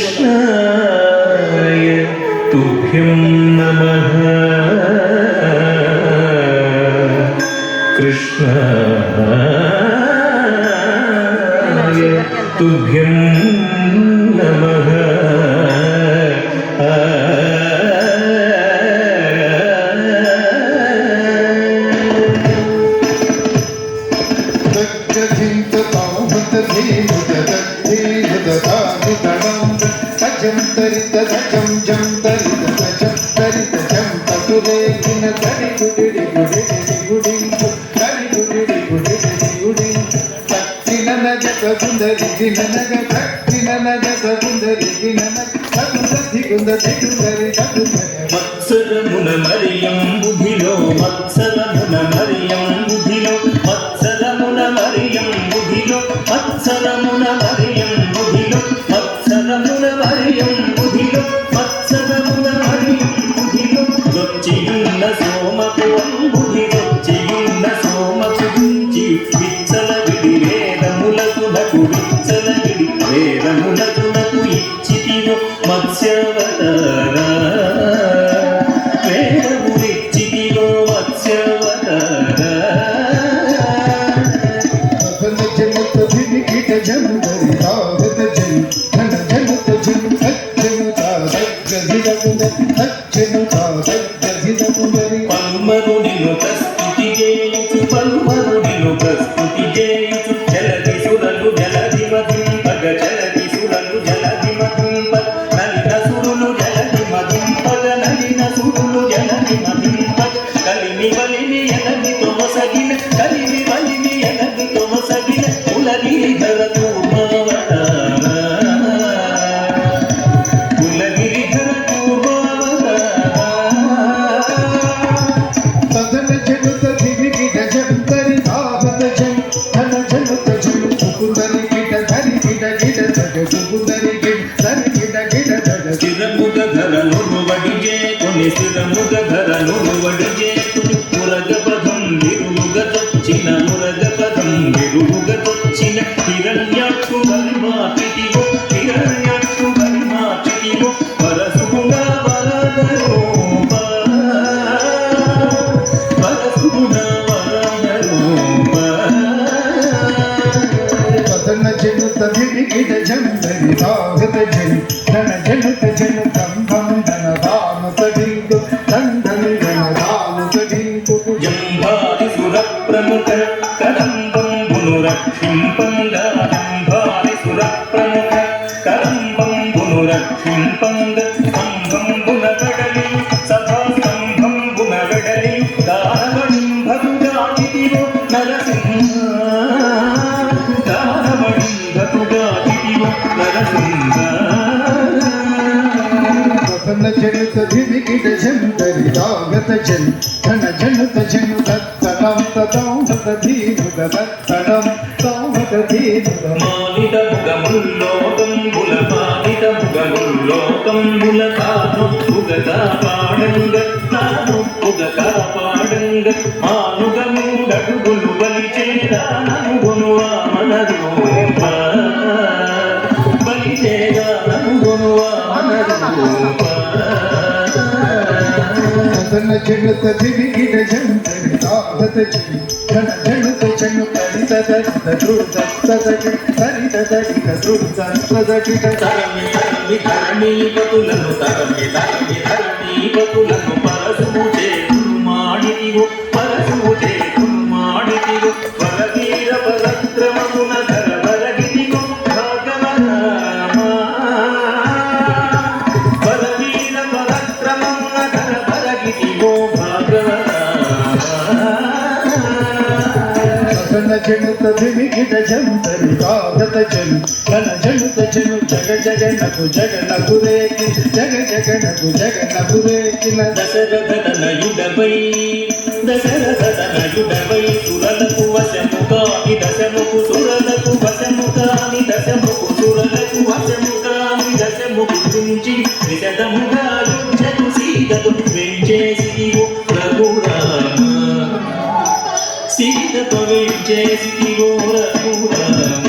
कृष्णाय तुभ्यं नमः कृष्णाय तुभ्यं नमः మత్సరమున మరియం బుధిలో మత్సరమున మరియం బుధిలో మత్సరమున మరియం బుధిలో మత్సరమున మరియం బుధిలో మత్సరమున మరియం బుధిలో మత్సరమున మరియం బుధిలో దొచ్చియున్న సోమపు అంబుధి దొచ్చియున్న సోమపు గుంచి విచ్చల విడి వేదములకు నకు విచ్చల విడి వేదములకు నకు ఇచ్చితివో మత్స్యవతార పల్మరుడిలో ప్రస్తుతి చేయుచు పల్మరుడిలో ప్రస్తుతి చేయుచు జలది సురలు జలది మధింపగ జలది సురలు జలది మధింపగ నలిన సురులు జలది మధింపగ నలిన సురులు జలది మధింపగ కలిమి బలిమి ఎనది తొమసగిన కలిమి బలిమి ఎనది తొమసగిన కులగిరి ధరతు స్థిరముగ ధరను వడిజే కొన్ని స్థిరముగ ధరను వడిజే కొన్ని మురగపదం విరుగుగతొచ్చిన మురగపదం విరుగుగతొచ్చిన హిరణ్యాక్షు వరిమాపిటివో హిరణ్యాక్షు వరిమాపిటివో వరసుగుణ వరదరూప వరసుగుణ వరదరూప పదన జనుత దిగిడ జందరి సాగత జను ధన జనుత జను దంభం ధన దానుత డింగు దంధని ధన దానుత డింగు జంభారి సుర ప్రముఖ కదంబం పునురక్షింపంగా జంభారి సుర ప్రముఖ కదంబం పునురక్షింపంగ స్తంభం పునగడలి సభా స్తంభం పునగడలి దానవణిం భగుగాదివో నరసింహ దానవణిం భగుగాదివో నరసింహ జనుత దివిగిడ జందరి దాగత జను ధన జనుత జను దత్తడం తదం దత ధీనుగ దత్తడం తావత ధీనుగ మానిద ముగముల్లో కంబుల మానిద ముగముల్లో కంబుల తాను ఉగగా పాడంగ తాను ఉగగా పాడంగ మానుగముడగులు బలిచేదానము గునువా మనరూప బలిచేదానము గునువా మనరూప ధన జనుత దివిగిడ జందరి దాగత జను ధన జనుత జను తరిత దత్త దుర్ద తదటి తరిత దడిత దుర్ద తదటి తరమి తరమి ధరణి పతులను తరమి తరమి ధరణి పతులను పరశువు చేతులు మాడితివో పరశువు చేతులు మాడితివో వరవీర పరక్రమమున ధర వరగితివో భాగవరామ వరవీర పరక్రమమున ధర వరగితివో జనుత దివిగిడ జందరి దాగత జను ధన జనుత జను జగ జగనకు జగనకు రేకి జగ జగనకు జగనకు రేకిన దశరథనయుడవై దశరథనయుడవై సురలకు వశము కాని దశముకు సురలకు వశము కాని దశముకు సురలకు వశము కాని దశముకు తుంచి విశదముగా యుద్ధకు సీతకు వెంచేసివో రఘురామ సీతతో వెంచేసివో రఘురామ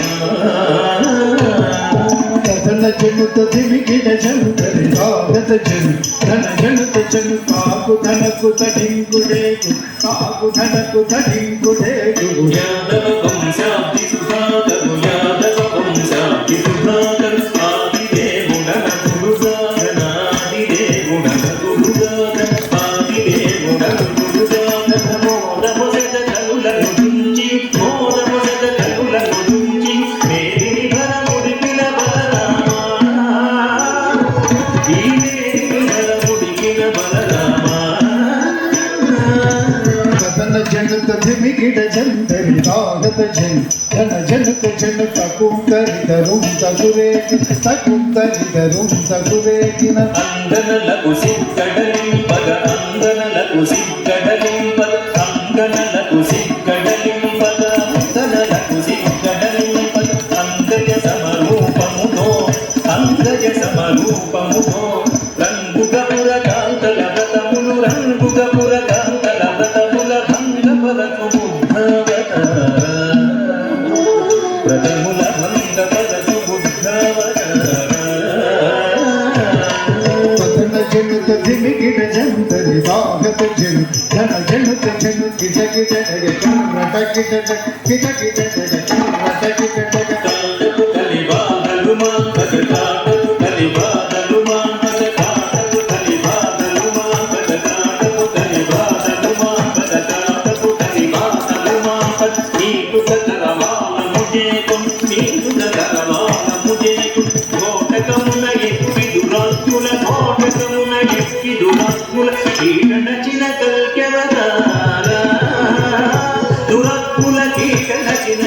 జనుత దివిగిడ జనుతరి రాగత జను ధన జనుత జను కాకు ధనకు తడింగుడేగు కాకు ధనకు తడింగుడేగు యాదవ వంశాబ్ది సుధాకరు యాదవ వంశాబ్ది సుధాకరు ఆదిదేవుడన గురుగారన ఆదిదేవుడన గురుగారన ఆదిదేవుడన గురుగారన మోదమొసట కనులను తుంచి మోదమొసట కనులను తుంచి మేదిని భరముడి పిలబలరామా ఈ మేదిని భరముడి పిలబలరామా జనుత దిమిగిడ జందరి రాగత జను ధన జనుత జను తకుందరిదరుం తగురేగిన అంగనలకు సిక్కడలింపగ అంగనలకు సిక్కడలింపగ అంగనలకు సిక్కడలింపగ అంగనలకు సిక్కడలింపగ అంగయ సమరూపముతో అంగయ సమరూపముతో రంగుగపుర కాంతల వ్రతములు రంగుగపుర కాంతల వ్రతముల భంగపరకు బుద్ధవతార వ్రతముల భంగపరకు బుద్ధవతార జనుత దిమిగిడ జందరి రాగత జను ధన జనుత జను కిట కిట రట కిట కిట కిట రట కిట కాటపు కలిబాధలు మాంగత కాటపు కలిబాధలు మాంగత కాటపు కలిబాధలు మాంగత కాటపు కలిబాధలు మాంగత కాటపు కలిబాధలు మాంగత నీకు కరవాలము చేకుం నీకు కరవాలము చేకుం కోటకమున ఎక్కి దురాత్ముల కోటకమున ఎక్కి దురాత్ముల ఈడ నచిన కల్కెవతార దురాత్ముల కీట నచిన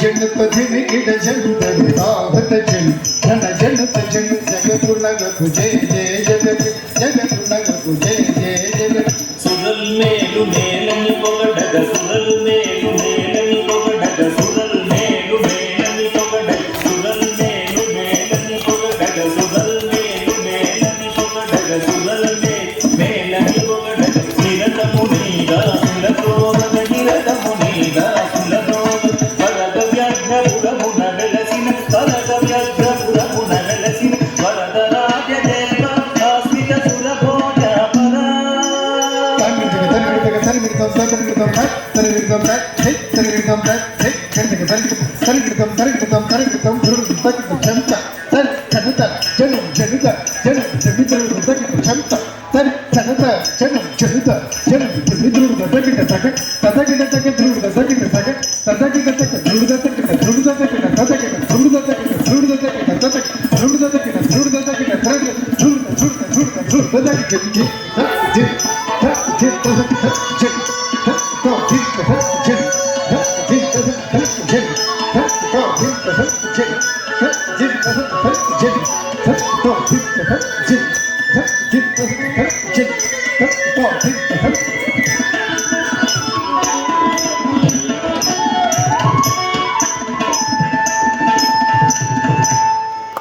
జనుత దిమిగిడ జందరి రాగత జను ధన జనుత జను జగతులగకు జయ జయ జగతి జగతులగకు జయ జయ జగతి సురల్ మేలు మేలని పొగడగ సురల్ మేలు మేలని పొగడగ సురల్ మేలు మేలని పొగడగ సురల్ మేలు మేలని పొగడగ సురల్ మేలు మేలని పొగడగ సురల్ మేలని పొగడగ నిరతము నీగా సులభోగ నిరతము నీగా సులభోగ వరద వ్యాఘ్రపురమున వెలసిన వరద వ్యాఘ్రపురమున వెలసిన వరద రాజదేవ ఆశ్రిత సురభోజ పరా